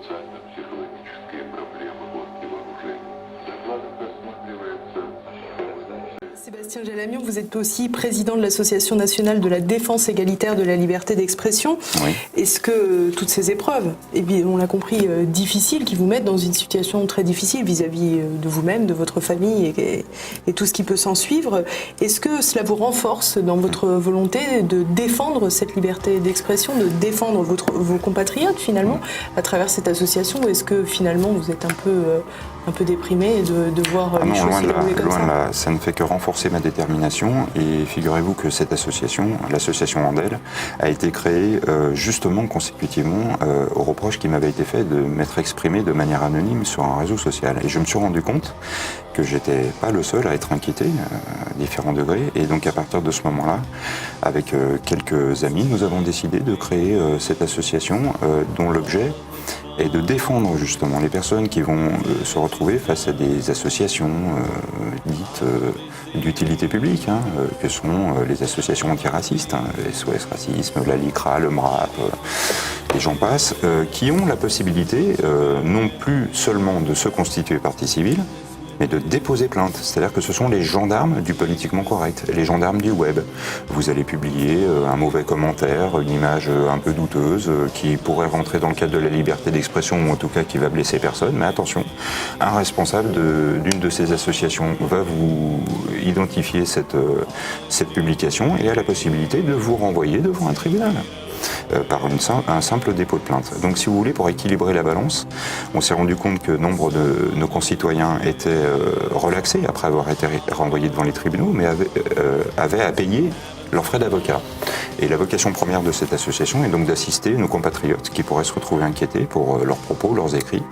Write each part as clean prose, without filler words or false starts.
социально-психологические проблемы гонки вооружений. В докладах рассматривается... Sébastien Jalamion, vous êtes aussi président de l'Association nationale de la défense égalitaire de la liberté d'expression. Oui. Est-ce que toutes ces épreuves, et bien, on l'a compris, difficiles, qui vous mettent dans une situation très difficile vis-à-vis de vous-même, de votre famille et tout ce qui peut s'en suivre, est-ce que cela vous renforce dans votre volonté de défendre cette liberté d'expression, de défendre vos compatriotes finalement à travers cette association, ou est-ce que finalement vous êtes un peu déprimé de voir les choses s'évoluer comme ça? Loin de là, ça ne fait que renforcer ma détermination, et figurez-vous que cette association, l'association Andel, a été créée justement consécutivement au reproche qui m'avait été fait de m'être exprimé de manière anonyme sur un réseau social. Et je me suis rendu compte que j'étais pas le seul à être inquiété à différents degrés, et donc à partir de ce moment-là, avec quelques amis, nous avons décidé de créer cette association dont l'objet et de défendre justement les personnes qui vont se retrouver face à des associations dites d'utilité publique, que sont les associations antiracistes, SOS Racisme, la LICRA, le MRAP, et j'en passe, qui ont la possibilité non plus seulement de se constituer partie civile, mais de déposer plainte. C'est-à-dire que ce sont les gendarmes du politiquement correct, les gendarmes du web. Vous allez publier un mauvais commentaire, une image un peu douteuse, qui pourrait rentrer dans le cadre de la liberté d'expression, ou en tout cas qui va blesser personne. Mais attention, un responsable d'une de ces associations va vous identifier cette publication et a la possibilité de vous renvoyer devant un tribunal. Par un simple dépôt de plainte. Donc si vous voulez, pour équilibrer la balance, on s'est rendu compte que nombre de nos concitoyens étaient relaxés après avoir été renvoyés devant les tribunaux, mais avaient à payer leurs frais d'avocat. Et la vocation première de cette association est donc d'assister nos compatriotes qui pourraient se retrouver inquiétés pour leurs propos, leurs écrits,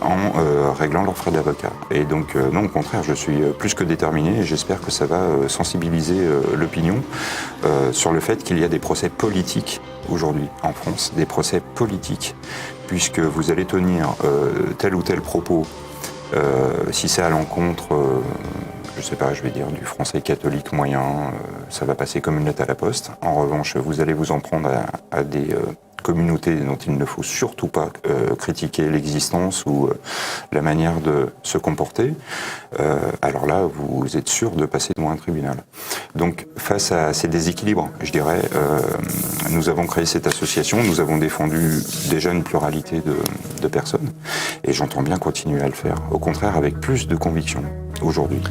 en réglant leurs frais d'avocat. Et donc, non, au contraire, je suis plus que déterminé, et j'espère que ça va sensibiliser l'opinion sur le fait qu'il y a des procès politiques aujourd'hui en France, des procès politiques, puisque vous allez tenir tel ou tel propos, si c'est à l'encontre... je sais pas, je vais dire du français catholique moyen, ça va passer comme une lettre à la poste. En revanche, vous allez vous en prendre à des communautés dont il ne faut surtout pas critiquer l'existence ou la manière de se comporter. Alors là, vous êtes sûr de passer devant un tribunal. Donc, face à ces déséquilibres, je dirais, nous avons créé cette association, nous avons défendu déjà une pluralité de personnes, et j'entends bien continuer à le faire. Au contraire, avec plus de conviction aujourd'hui.